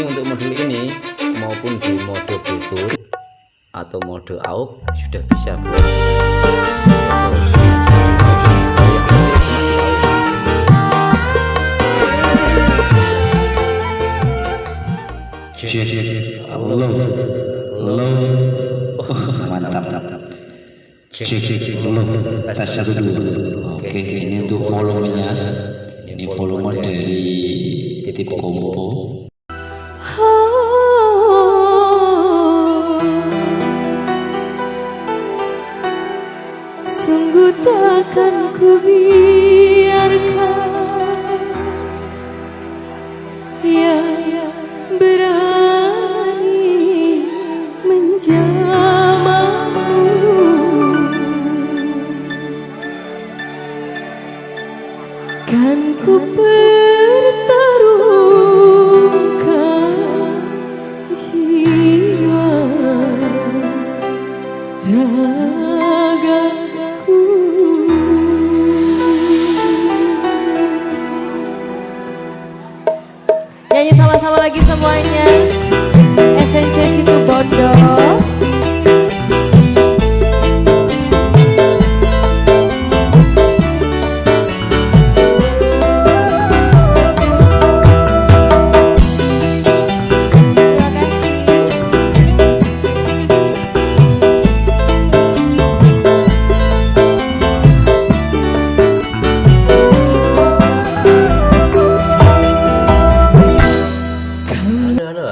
ini untuk modul ini maupun di mode Bluetooth atau mode AUX sudah bisa full. Mantap. Tes 1 dulu. Oke, ini untuk volumenya. Ini volume dari tip combo. Sungguh takkan ku biarkan yang berani menjamahmu. Kan ku pertaruhkan jiwa ragaku. Nyanyi sama-sama lagi semuanya. SNC Situ Bondo.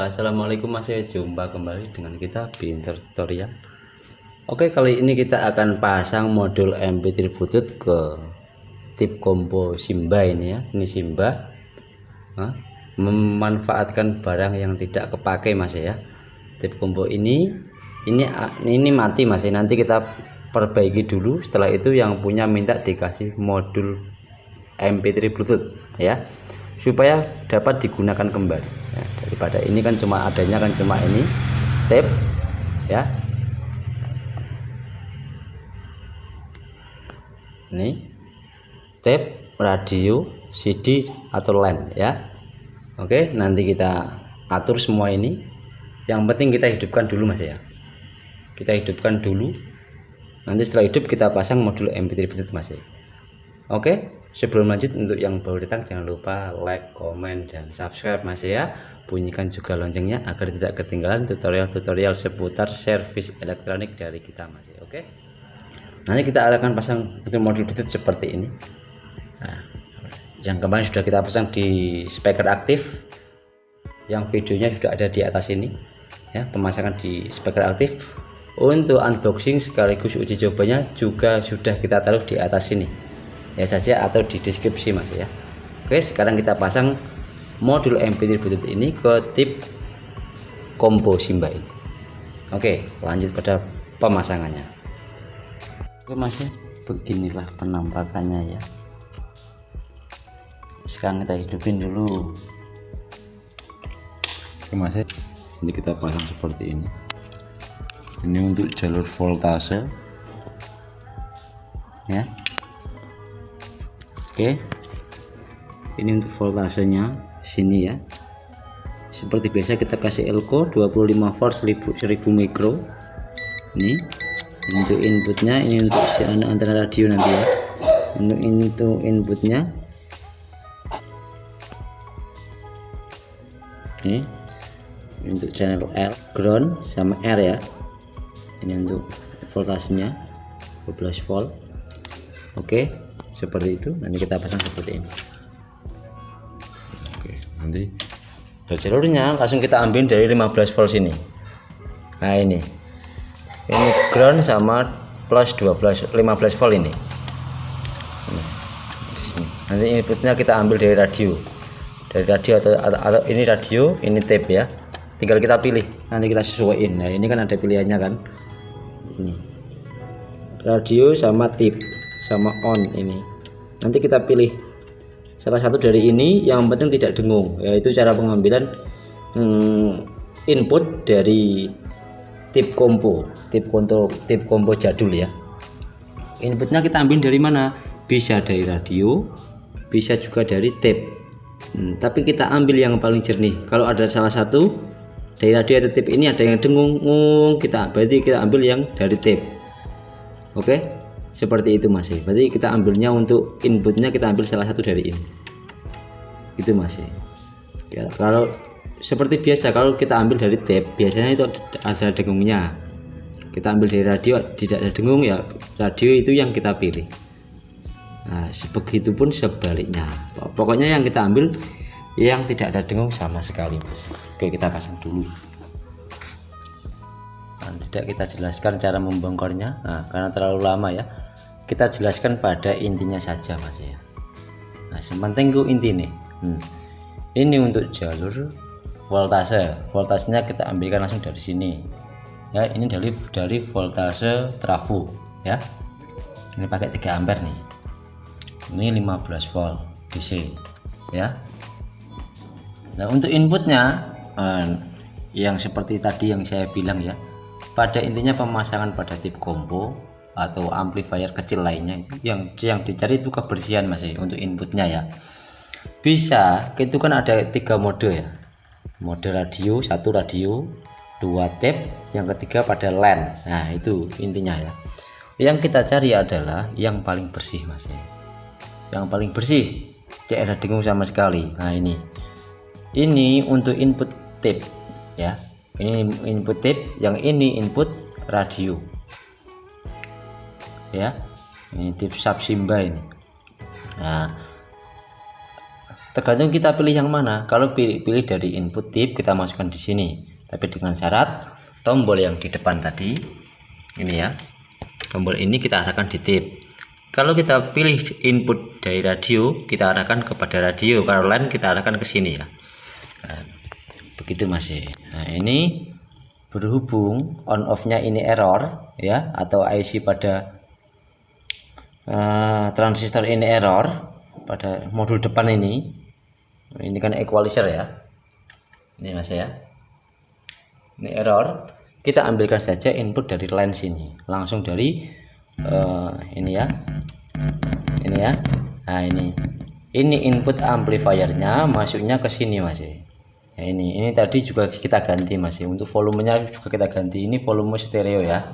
Assalamualaikum, masih jumpa kembali dengan kita Binter Tutorial. Oke, kali ini kita akan pasang modul MP3 Bluetooth ke tip combo Simba ini ya. Ini Simba memanfaatkan barang yang tidak kepake mas ya. Tip combo ini mati mas ya. Nanti kita perbaiki dulu. Setelah itu yang punya minta dikasih modul MP3 Bluetooth ya, supaya dapat digunakan kembali. Ya, daripada ini kan cuma adanya kan cuma ini tape ya, ini tape, radio, CD atau LAN ya. Oke, nanti kita atur semua ini. Yang penting kita hidupkan dulu mas ya, kita hidupkan dulu, nanti setelah hidup kita pasang modul MP3 Bluetooth mas ya. Oke, sebelum lanjut, untuk yang baru datang jangan lupa like, komen, dan subscribe mas ya. Bunyikan juga loncengnya agar tidak ketinggalan tutorial-tutorial seputar servis elektronik dari kita mas ya. Oke, nanti kita akan pasang modul Bluetooth seperti ini. Nah, yang kemarin sudah kita pasang di speaker aktif, yang videonya sudah ada di atas ini ya, pemasangan di speaker aktif. Untuk unboxing sekaligus uji cobanya juga sudah kita taruh di atas sini ya saja, atau di deskripsi mas ya. Oke, sekarang kita pasang modul MP3 Bluetooth ini ke tip combo Simba ini. Oke, lanjut pada pemasangannya. Oke mas ya, beginilah penampakannya ya. Sekarang kita hidupin dulu. Oke mas ya, ini kita pasang seperti ini. Ini untuk jalur voltase Ya. Oke, ini untuk voltasenya sini ya. Seperti biasa kita kasih elko 25 volt 1000 mikro. Ini untuk inputnya, ini untuk antara radio nanti ya. Untuk inputnya ini untuk channel L, ground sama R ya. Ini untuk voltasenya 12 volt. Oke, seperti itu. Nanti kita pasang seperti ini. Oke, nanti jalurnya langsung kita ambil dari 15 volt sini. Nah ini ground sama plus 15 volt ini. Nanti inputnya kita ambil dari radio, atau ini radio, ini tape ya. Tinggal kita pilih, nanti kita sesuaiin. Nah ini kan ada pilihannya kan, ini radio sama tape sama on. Ini nanti kita pilih salah satu dari ini, yang penting tidak dengung, yaitu cara pengambilan input dari tip combo jadul ya. Inputnya kita ambil dari mana? Bisa dari radio, bisa juga dari tape Tapi kita ambil yang paling jernih. Kalau ada salah satu dari radio atau tape ini ada yang dengung, berarti kita ambil yang dari tape. Oke, seperti itu masih. Berarti kita ambilnya untuk inputnya kita ambil salah satu dari ini. Itu masih. Ya, kalau seperti biasa kalau kita ambil dari tape biasanya itu ada dengungnya. Kita ambil dari radio tidak ada dengung, ya radio itu yang kita pilih. Nah, begitupun sebaliknya. Pokoknya yang kita ambil yang tidak ada dengung sama sekali, Mas. Oke, kita pasang dulu. Nah, tidak kita jelaskan cara membongkarnya, karena terlalu lama ya. Kita jelaskan pada intinya saja, Mas ya. Nah, sementing ku inti nih. Ini untuk jalur voltasenya kita ambilkan langsung dari sini. Ya, ini dari voltase trafo ya. Ini pakai 3 ampere nih. Ini 15 volt DC ya. Nah, untuk inputnya yang seperti tadi yang saya bilang ya, pada intinya pemasangan pada tip combo atau amplifier kecil lainnya yang dicari itu kebersihan, Mas ya, untuk inputnya ya. Bisa itu kan ada 3 mode ya, mode radio, 1 radio, 2 tape, yang ketiga pada LAN. Nah, itu intinya ya. Yang kita cari adalah yang paling bersih, Mas ya. Yang paling bersih, tidak ada dengung sama sekali. Nah, ini untuk input tape ya. Ini input tape, yang ini input radio ya. Ini tip sub Simba ini. Nah, tergantung kita pilih yang mana. Kalau pilih dari input tape kita masukkan di sini, tapi dengan syarat tombol yang di depan tadi ini ya, tombol ini kita arahkan di tape. Kalau kita pilih input dari radio, kita arahkan kepada radio. Kalau LAN kita arahkan ke sini ya. Nah, begitu Mas. Nah, ini berhubung on off-nya ini error ya, atau IC pada transistor ini error pada modul depan ini. Ini kan equalizer ya. Ini Mas ya. Ini error. Kita ambilkan saja input dari LAN sini, langsung dari ini ya. Ini ya. Nah, ini input amplifiernya masuknya ke sini, Mas. Nah, ini tadi juga kita ganti, Mas. Untuk volumenya juga kita ganti. Ini volume stereo ya.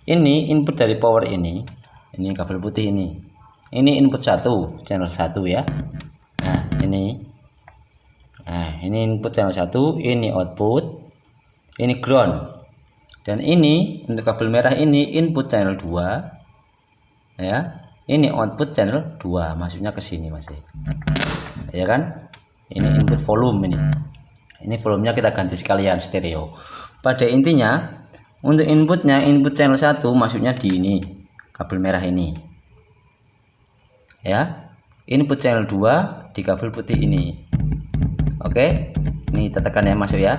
Ini input dari power ini kabel putih ini. Ini input 1, channel 1 ya. Nah, ini input channel 1, ini output, ini ground. Dan ini untuk kabel merah ini input channel 2 ya. Ini output channel 2, masuknya ke sini, Mas. Ya kan? Ini input volume ini. Ini volumenya kita ganti sekalian stereo. Pada intinya untuk inputnya, input channel 1 masuknya di ini, kabel merah ini. Ya. Input channel 2 di kabel putih ini. Oke. Ini tetekannya masuk ya.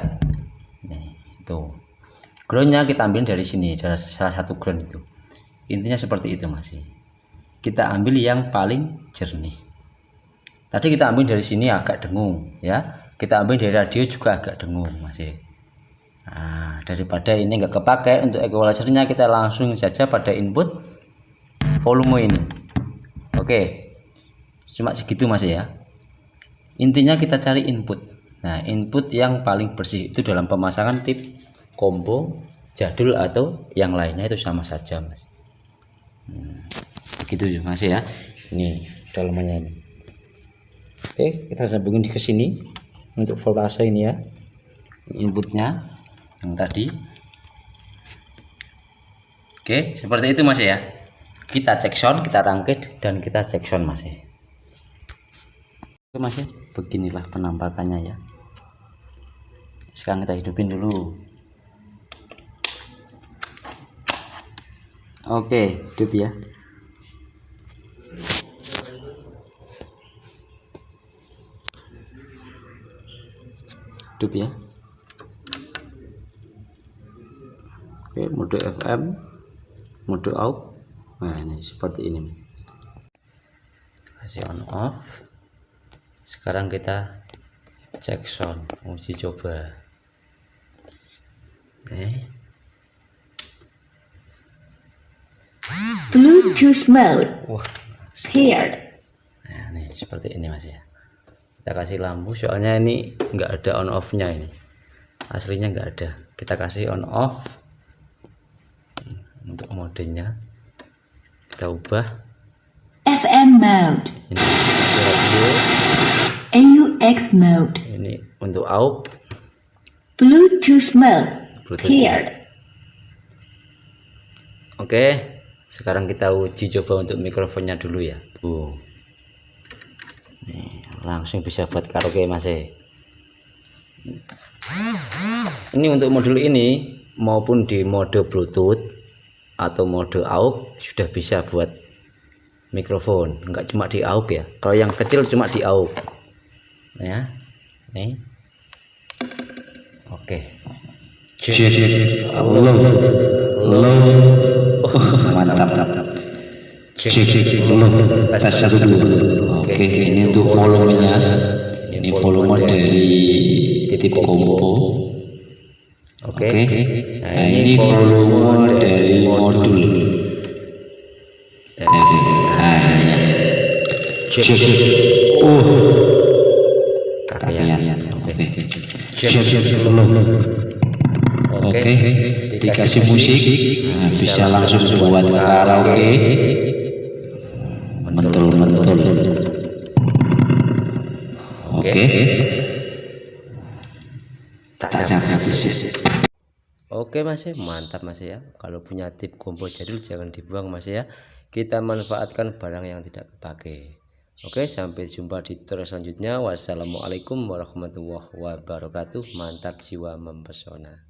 Nih, itu. Groundnya kita ambil dari sini, dari salah satu ground itu. Intinya seperti itu, Mas. Kita ambil yang paling jernih. Tadi kita ambil dari sini agak dengung ya. Kita ambil dari radio juga agak dengung, Mas. Nah, daripada ini enggak kepakai untuk equalizernya, kita langsung saja pada input volume ini. Oke. Cuma segitu, Mas ya. Intinya kita cari input. Nah, input yang paling bersih itu dalam pemasangan tip combo, jadul atau yang lainnya itu sama saja, Mas. Begitu Mas ya. Ini dalamannya ini. Oke, kita sambungin ke sini untuk voltase ini ya. Inputnya yang tadi. Oke, seperti itu Mas ya. Kita cek sound, kita rangkit dan kita cek sound, Mas. Oke Mas ya, beginilah penampakannya ya. Sekarang kita hidupin dulu. Oke, hidup ya. Hidup ya. Oke, mode FM, mode out. Nah, ini seperti ini. Kasih on off. Sekarang kita cek sound, uji coba. Bluetooth mode. Wah, Paired. nah, ini seperti ini Mas ya. Kita kasih lampu, soalnya ini nggak ada on off nya, ini aslinya nggak ada, kita kasih on off. Untuk modenya kita ubah FM mode, ini radio, AUX mode, ini untuk AUX, Bluetooth mode, Bluetooth. clear. Oke, sekarang kita uji coba untuk mikrofonnya dulu ya. Nih, langsung bisa buat karaoke Mas. Ini untuk modul ini maupun di mode Bluetooth atau mode AUX sudah bisa buat mikrofon, enggak cuma di AUX ya. Kalau yang kecil cuma di AUX ya. Nih. Oke. Low. Mantap. Low. Tes 1 dulu. Oke, ini untuk volumenya. Ini volume dari tip combo. Oke. Nah, ini volume dari modul. Cek. Kakian. Oke. Dikasih musik, nah, bisa langsung buat karaoke. Mentul. Oke. Oke Mas, mantap Mas ya. Kalau punya tip combo jadul jangan dibuang Mas ya. Kita manfaatkan barang yang tidak kepake. Oke, sampai jumpa di tutorial selanjutnya. Wassalamualaikum warahmatullahi wabarakatuh. Mantap jiwa mempesona.